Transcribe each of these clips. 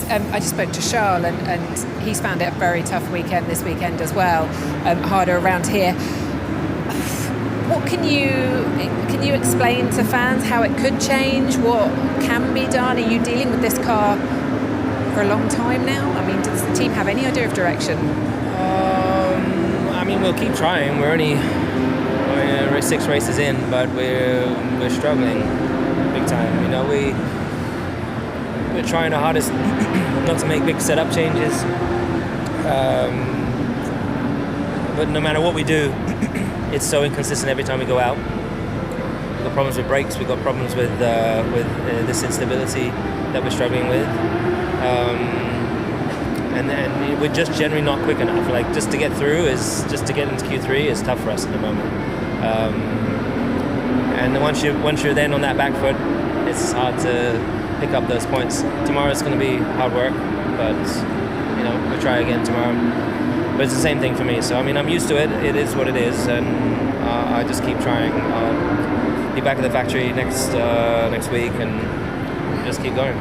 I just spoke to Charles, and he's found it a very tough weekend this weekend as well, harder around here. What can you explain to fans how it could change? What can be done? Are you dealing with this car for a long time now? I mean, does the team have any idea of direction? I mean, we'll keep trying. We're 6 races in, but we're struggling big time. You know, we're trying our hardest not to make big setup changes. But no matter what we do, it's so inconsistent every time we go out. We've got problems with brakes. We've got problems with this instability that we're struggling with. And we're just generally not quick enough. Like, just to get through just to get into Q3 is tough for us at the moment. And once you're then on that back foot, it's hard to pick up those points. Tomorrow's going to be hard work, but you know, we'll try again tomorrow. But it's the same thing for me. So I mean, I'm used to it. It is what it is, and I just keep trying. I'll be back at the factory next week and just keep going.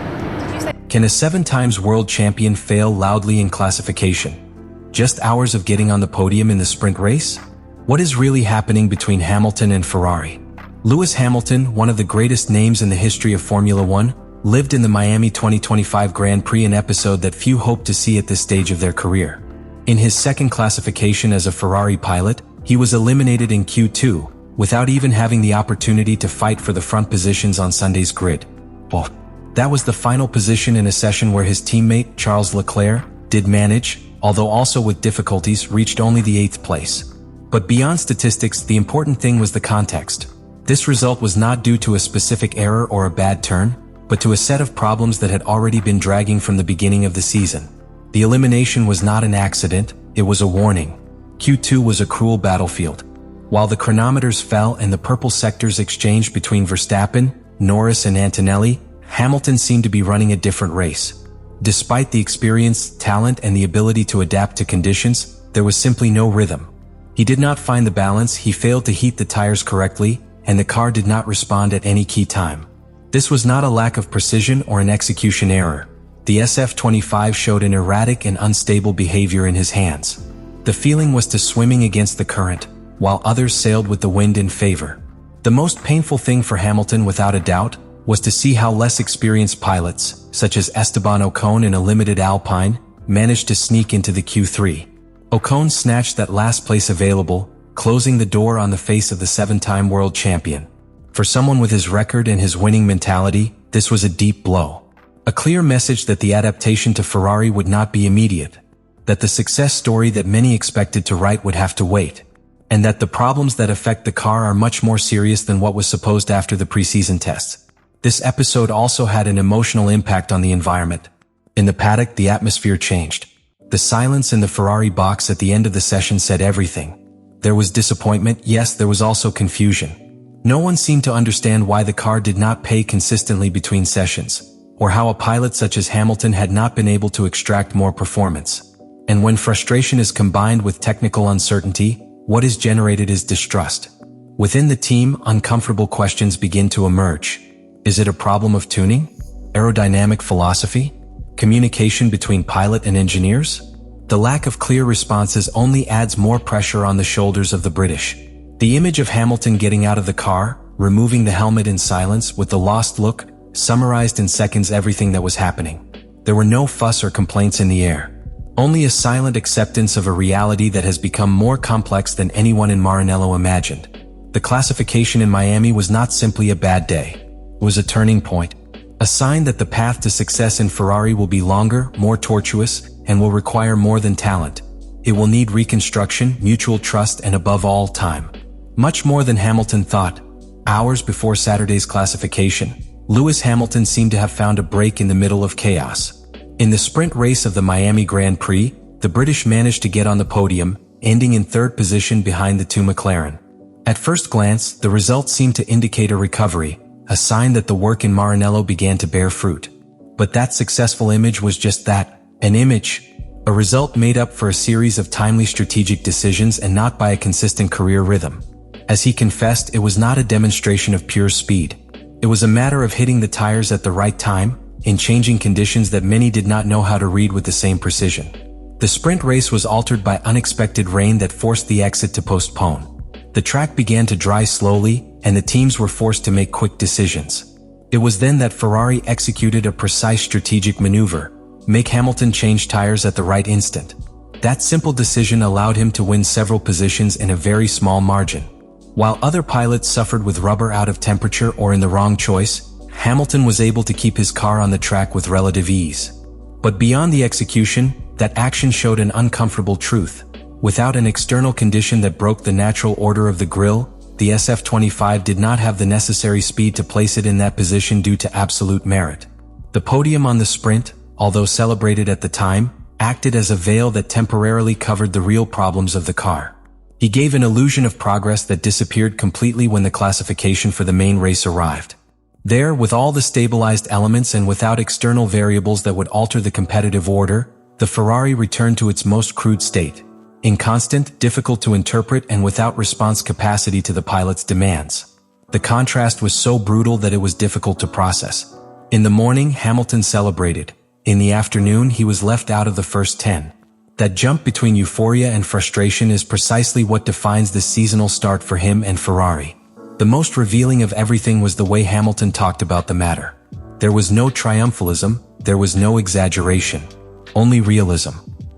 Can a 7-times world champion fail loudly in classification? Just hours of getting on the podium in the sprint race? What is really happening between Hamilton and Ferrari? Lewis Hamilton, one of the greatest names in the history of Formula One, lived in the Miami 2025 Grand Prix, an episode that few hope to see at this stage of their career. In his second classification as a Ferrari pilot, he was eliminated in Q2, without even having the opportunity to fight for the front positions on Sunday's grid. Well, that was the final position in a session where his teammate, Charles Leclerc, did manage, although also with difficulties, reached only the 8th place. But beyond statistics, the important thing was the context. This result was not due to a specific error or a bad turn, but to a set of problems that had already been dragging from the beginning of the season. The elimination was not an accident, it was a warning. Q2 was a cruel battlefield. While the chronometers fell and the purple sectors exchanged between Verstappen, Norris and Antonelli, Hamilton seemed to be running a different race. Despite the experience, talent and the ability to adapt to conditions, there was simply no rhythm. He did not find the balance, he failed to heat the tires correctly, and the car did not respond at any key time. This was not a lack of precision or an execution error. The SF25 showed an erratic and unstable behavior in his hands. The feeling was to swimming against the current, while others sailed with the wind in favor. The most painful thing for Hamilton, without a doubt, was to see how less experienced pilots, such as Esteban Ocon in a limited Alpine, managed to sneak into the Q3. Ocon snatched that last place available, closing the door on the face of the 7-time world champion. For someone with his record and his winning mentality, this was a deep blow. A clear message that the adaptation to Ferrari would not be immediate, that the success story that many expected to write would have to wait, and that the problems that affect the car are much more serious than what was supposed after the preseason tests. This episode also had an emotional impact on the environment. In the paddock, the atmosphere changed. The silence in the Ferrari box at the end of the session said everything. There was disappointment, yes, there was also confusion. No one seemed to understand why the car did not pay consistently between sessions, or how a pilot such as Hamilton had not been able to extract more performance. And when frustration is combined with technical uncertainty, what is generated is distrust. Within the team, uncomfortable questions begin to emerge. Is it a problem of tuning? Aerodynamic philosophy? Communication between pilot and engineers? The lack of clear responses only adds more pressure on the shoulders of the British. The image of Hamilton getting out of the car, removing the helmet in silence with the lost look, summarized in seconds everything that was happening. There were no fuss or complaints in the air. Only a silent acceptance of a reality that has become more complex than anyone in Maranello imagined. The classification in Miami was not simply a bad day. It was a turning point. A sign that the path to success in Ferrari will be longer, more tortuous, and will require more than talent. It will need reconstruction, mutual trust, and above all, time. Much more than Hamilton thought. Hours before Saturday's classification, Lewis Hamilton seemed to have found a break in the middle of chaos. In the sprint race of the Miami Grand Prix, the British managed to get on the podium, ending in 3rd position behind the 2 McLaren. At first glance, the results seemed to indicate a recovery, a sign that the work in Maranello began to bear fruit. But that successful image was just that, an image, a result made up for a series of timely strategic decisions and not by a consistent career rhythm. As he confessed, it was not a demonstration of pure speed. It was a matter of hitting the tires at the right time, in changing conditions that many did not know how to read with the same precision. The sprint race was altered by unexpected rain that forced the exit to postpone. The track began to dry slowly, and the teams were forced to make quick decisions. It was then that Ferrari executed a precise strategic maneuver: make Hamilton change tires at the right instant. That simple decision allowed him to win several positions in a very small margin. While other pilots suffered with rubber out of temperature or in the wrong choice, Hamilton was able to keep his car on the track with relative ease. But beyond the execution, that action showed an uncomfortable truth. Without an external condition that broke the natural order of the grille, the SF25 did not have the necessary speed to place it in that position due to absolute merit. The podium on the sprint, although celebrated at the time, acted as a veil that temporarily covered the real problems of the car. He gave an illusion of progress that disappeared completely when the classification for the main race arrived. There, with all the stabilized elements and without external variables that would alter the competitive order, the Ferrari returned to its most crude state: inconstant, difficult to interpret, and without response capacity to the pilot's demands. The contrast was so brutal that it was difficult to process. In the morning, Hamilton celebrated. In the afternoon, he was left out of the first 10. That jump between euphoria and frustration is precisely what defines the seasonal start for him and Ferrari. The most revealing of everything was the way Hamilton talked about the matter. There was no triumphalism, there was no exaggeration, only realism.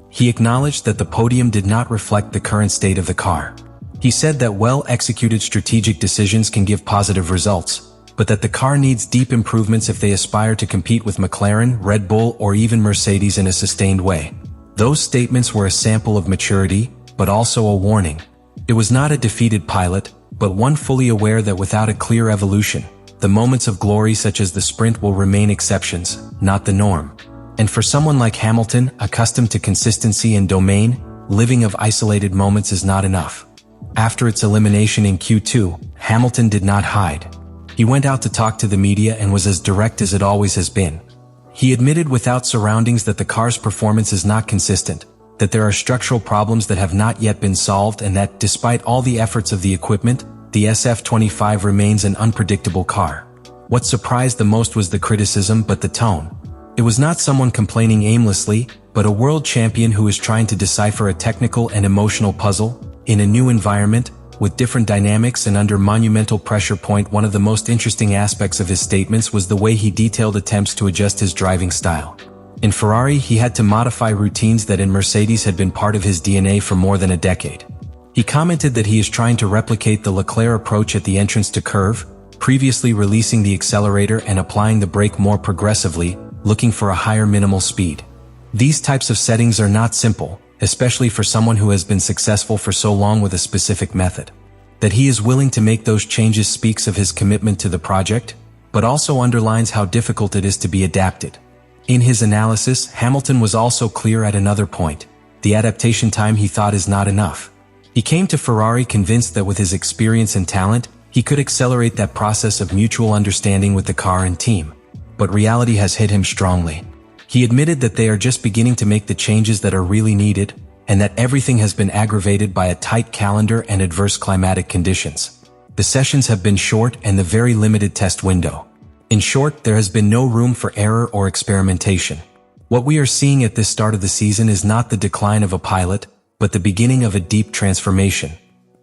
He acknowledged that the podium did not reflect the current state of the car. He said that well-executed strategic decisions can give positive results, but that the car needs deep improvements if they aspire to compete with McLaren, Red Bull, or even Mercedes in a sustained way. Those statements were a sample of maturity, but also a warning. It was not a defeated pilot, but one fully aware that without a clear evolution, the moments of glory such as the sprint will remain exceptions, not the norm. And for someone like Hamilton, accustomed to consistency and domain, living of isolated moments is not enough. After its elimination in Q2, Hamilton did not hide. He went out to talk to the media and was as direct as it always has been. He admitted without surroundings that the car's performance is not consistent, that there are structural problems that have not yet been solved, and that despite all the efforts of the equipment, the SF25 remains an unpredictable car. What surprised the most was the criticism, but the tone. It was not someone complaining aimlessly, but a world champion who is trying to decipher a technical and emotional puzzle in a new environment, with different dynamics and under monumental pressure point. One of the most interesting aspects of his statements was the way he detailed attempts to adjust his driving style. In Ferrari, he had to modify routines that in Mercedes had been part of his DNA for more than a decade. He commented that he is trying to replicate the Leclerc approach at the entrance to curve, previously releasing the accelerator and applying the brake more progressively, looking for a higher minimal speed. These types of settings are not simple, especially for someone who has been successful for so long with a specific method. That he is willing to make those changes speaks of his commitment to the project, but also underlines how difficult it is to be adapted. In his analysis, Hamilton was also clear at another point: the adaptation time he thought is not enough. He came to Ferrari convinced that with his experience and talent, he could accelerate that process of mutual understanding with the car and team. But reality has hit him strongly. He admitted that they are just beginning to make the changes that are really needed, and that everything has been aggravated by a tight calendar and adverse climatic conditions. The sessions have been short and the very limited test window. In short, there has been no room for error or experimentation. What we are seeing at this start of the season is not the decline of a pilot, but the beginning of a deep transformation.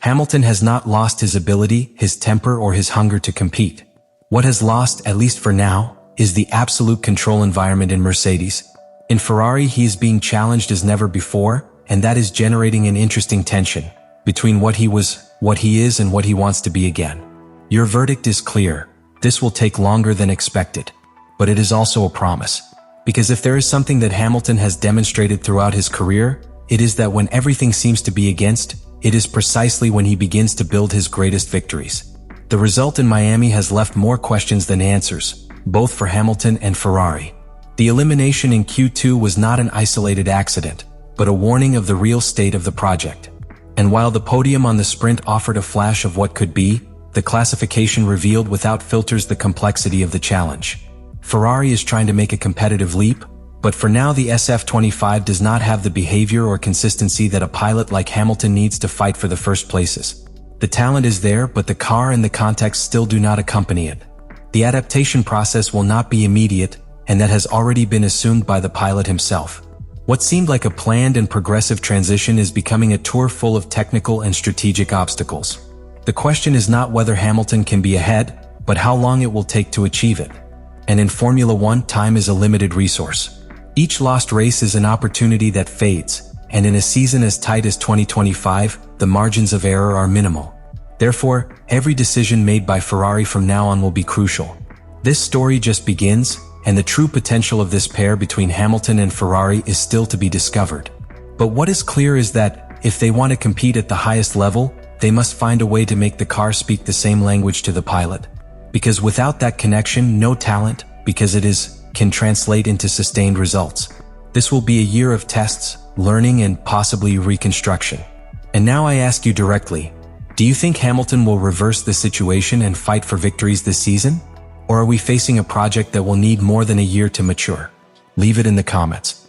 Hamilton has not lost his ability, his temper, or his hunger to compete. What has lost, at least for now, is the absolute control environment in Mercedes. In Ferrari, he is being challenged as never before, and that is generating an interesting tension between what he was, what he is, and what he wants to be again. Your verdict is clear. This will take longer than expected, but it is also a promise. Because if there is something that Hamilton has demonstrated throughout his career, it is that when everything seems to be against, it is precisely when he begins to build his greatest victories. The result in Miami has left more questions than answers, both for Hamilton and Ferrari. The elimination in Q2 was not an isolated accident, but a warning of the real state of the project. And while the podium on the sprint offered a flash of what could be, the classification revealed without filters the complexity of the challenge. Ferrari is trying to make a competitive leap, but for now the SF25 does not have the behavior or consistency that a pilot like Hamilton needs to fight for the first places. The talent is there, but the car and the context still do not accompany it. The adaptation process will not be immediate, and that has already been assumed by the pilot himself. What seemed like a planned and progressive transition is becoming a tour full of technical and strategic obstacles. The question is not whether Hamilton can be ahead, but how long it will take to achieve it. And in Formula One, time is a limited resource. Each lost race is an opportunity that fades, and in a season as tight as 2025, the margins of error are minimal. Therefore, every decision made by Ferrari from now on will be crucial. This story just begins, and the true potential of this pair between Hamilton and Ferrari is still to be discovered. But what is clear is that, if they want to compete at the highest level, they must find a way to make the car speak the same language to the pilot. Because without that connection, no talent, because it is, can translate into sustained results. This will be a year of tests, learning, and possibly reconstruction. And now I ask you directly, do you think Hamilton will reverse the situation and fight for victories this season? Or are we facing a project that will need more than a year to mature? Leave it in the comments.